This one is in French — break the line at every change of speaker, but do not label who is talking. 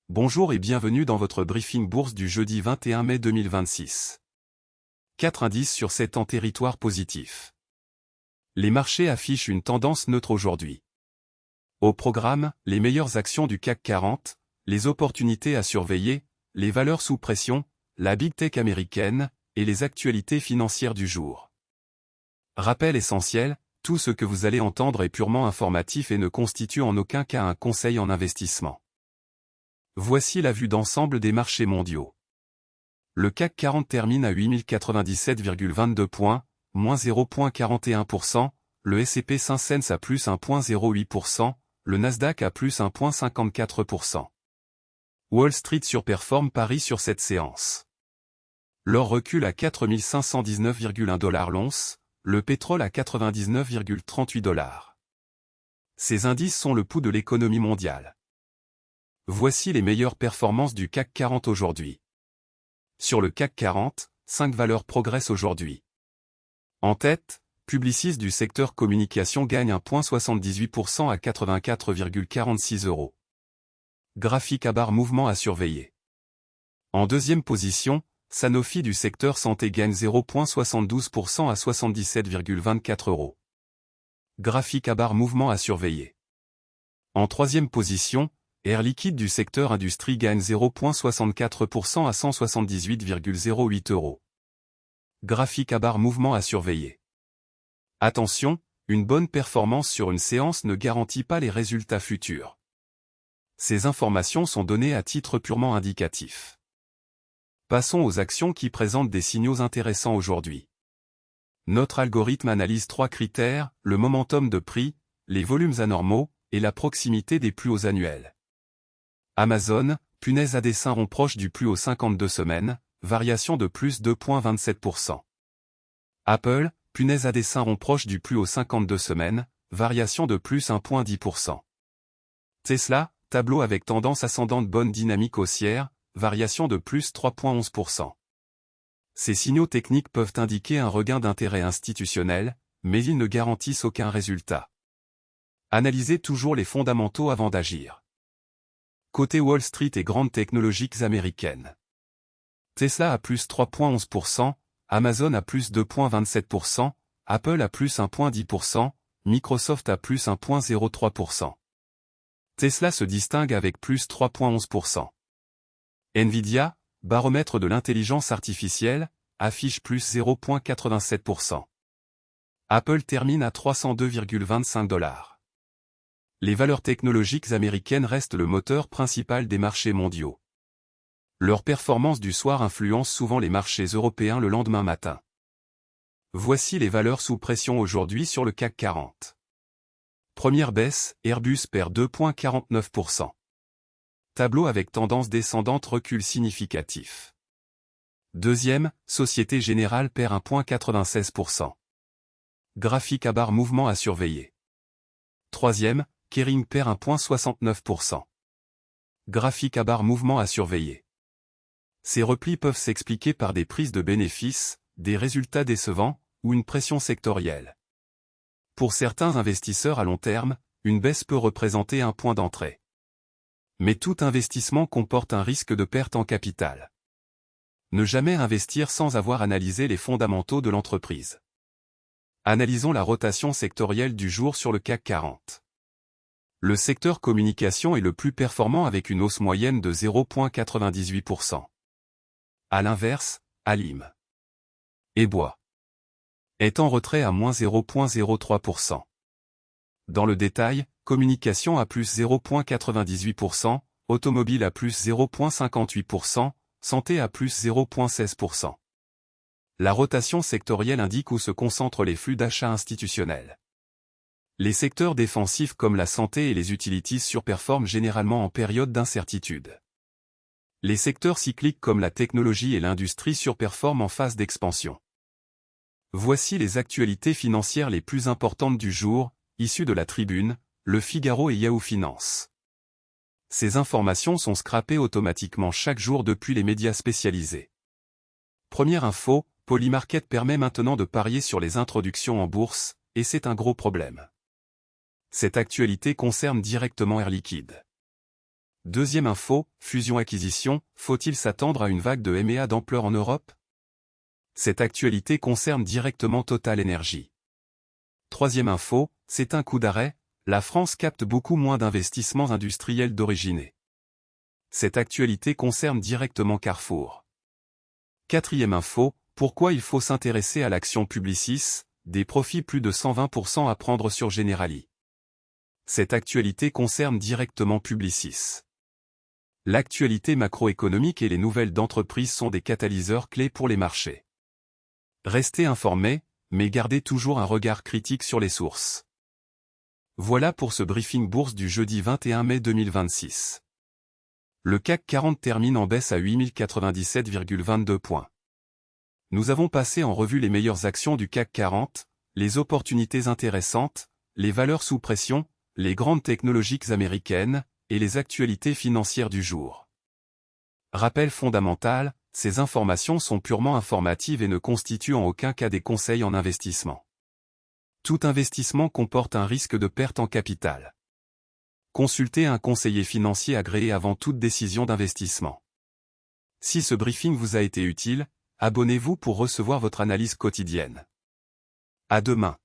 Bonjour et bienvenue dans votre briefing bourse du jeudi 21 mai 2026. 4 indices sur 7 en territoire positif. Les marchés affichent une tendance neutre aujourd'hui. Au programme, les meilleures actions du CAC 40, les opportunités à surveiller, les valeurs sous pression, la Big Tech américaine, et les actualités financières du jour. Rappel essentiel, tout ce que vous allez entendre est purement informatif et ne constitue en aucun cas un conseil en investissement. Voici la vue d'ensemble des marchés mondiaux. Le CAC 40 termine à 8097,22 points, moins 0,41%, le S&P 500 à plus 1,08%, le Nasdaq à plus 1,54%. Wall Street surperforme Paris sur cette séance. L'or recule à 4519,1 $ l'once, le pétrole à 99,38 $. Ces indices sont le pouls de l'économie mondiale. Voici les meilleures performances du CAC 40 aujourd'hui. Sur le CAC 40, 5 valeurs progressent aujourd'hui. En tête, Publicis du secteur communication gagne 1,78% à 84,46 €. Graphique à barre mouvement à surveiller. En deuxième position, Sanofi du secteur santé gagne 0,72% à 77,24 €. Graphique à barre mouvement à surveiller. En troisième position, Air Liquide du secteur industrie gagne 0,64% à 178,08 €. Graphique à barre mouvement à surveiller. Attention, une bonne performance sur une séance ne garantit pas les résultats futurs. Ces informations sont données à titre purement indicatif. Passons aux actions qui présentent des signaux intéressants aujourd'hui. Notre algorithme analyse 3 critères, le momentum de prix, les volumes anormaux, et la proximité des plus hauts annuels. Amazon, punaise à dessin rond proche du plus haut 52 semaines, variation de plus 2,27%. Apple, punaise à dessin rond proche du plus haut 52 semaines, variation de plus 1,10%. Tesla, tableau avec tendance ascendante bonne dynamique haussière, variation de plus 3,11%. Ces signaux techniques peuvent indiquer un regain d'intérêt institutionnel, mais ils ne garantissent aucun résultat. Analysez toujours les fondamentaux avant d'agir. Côté Wall Street et grandes technologiques américaines. Tesla à plus 3,11%, Amazon à plus 2,27%, Apple à plus 1,10%, Microsoft à plus 1,03%. Tesla se distingue avec plus 3,11%. Nvidia, baromètre de l'intelligence artificielle, affiche plus 0,87%. Apple termine à 302,25 $. Les valeurs technologiques américaines restent le moteur principal des marchés mondiaux. Leur performance du soir influence souvent les marchés européens le lendemain matin. Voici les valeurs sous pression aujourd'hui sur le CAC 40. Première baisse, Airbus perd 2,49%. Tableau avec tendance descendante recul significatif. Deuxième, Société Générale perd 1,96%. Graphique à barre mouvement à surveiller. Troisième, Kering perd 1,69%. Graphique à barre mouvement à surveiller. Ces replis peuvent s'expliquer par des prises de bénéfices, des résultats décevants, ou une pression sectorielle. Pour certains investisseurs à long terme, une baisse peut représenter un point d'entrée. Mais tout investissement comporte un risque de perte en capital. Ne jamais investir sans avoir analysé les fondamentaux de l'entreprise. Analysons la rotation sectorielle du jour sur le CAC 40. Le secteur communication est le plus performant avec une hausse moyenne de 0,98%. À l'inverse, Alim et Bois est en retrait à moins 0,03%. Dans le détail, communication à plus 0,98%, automobile à plus 0,58%, santé à plus 0,16%. La rotation sectorielle indique où se concentrent les flux d'achat institutionnels. Les secteurs défensifs comme la santé et les utilities surperforment généralement en période d'incertitude. Les secteurs cycliques comme la technologie et l'industrie surperforment en phase d'expansion. Voici les actualités financières les plus importantes du jour, issues de la Tribune, Le Figaro et Yahoo Finance. Ces informations sont scrapées automatiquement chaque jour depuis les médias spécialisés. Première info, Polymarket permet maintenant de parier sur les introductions en bourse, et c'est un gros problème. Cette actualité concerne directement Air Liquide. Deuxième info, fusion-acquisition, faut-il s'attendre à une vague de M&A d'ampleur en Europe? Cette actualité concerne directement Total Energy. Troisième info, c'est un coup d'arrêt, la France capte beaucoup moins d'investissements industriels d'origine. Cette actualité concerne directement Carrefour. Quatrième info, pourquoi il faut s'intéresser à l'action Publicis, des profits plus de 120% à prendre sur Generali. Cette actualité concerne directement Publicis. L'actualité macroéconomique et les nouvelles d'entreprise sont des catalyseurs clés pour les marchés. Restez informés, mais gardez toujours un regard critique sur les sources. Voilà pour ce briefing bourse du jeudi 21 mai 2026. Le CAC 40 termine en baisse à 8097,22 points. Nous avons passé en revue les meilleures actions du CAC 40, les opportunités intéressantes, les valeurs sous pression, les grandes technologiques américaines, et les actualités financières du jour. Rappel fondamental, ces informations sont purement informatives et ne constituent en aucun cas des conseils en investissement. Tout investissement comporte un risque de perte en capital. Consultez un conseiller financier agréé avant toute décision d'investissement. Si ce briefing vous a été utile, abonnez-vous pour recevoir votre analyse quotidienne. À demain.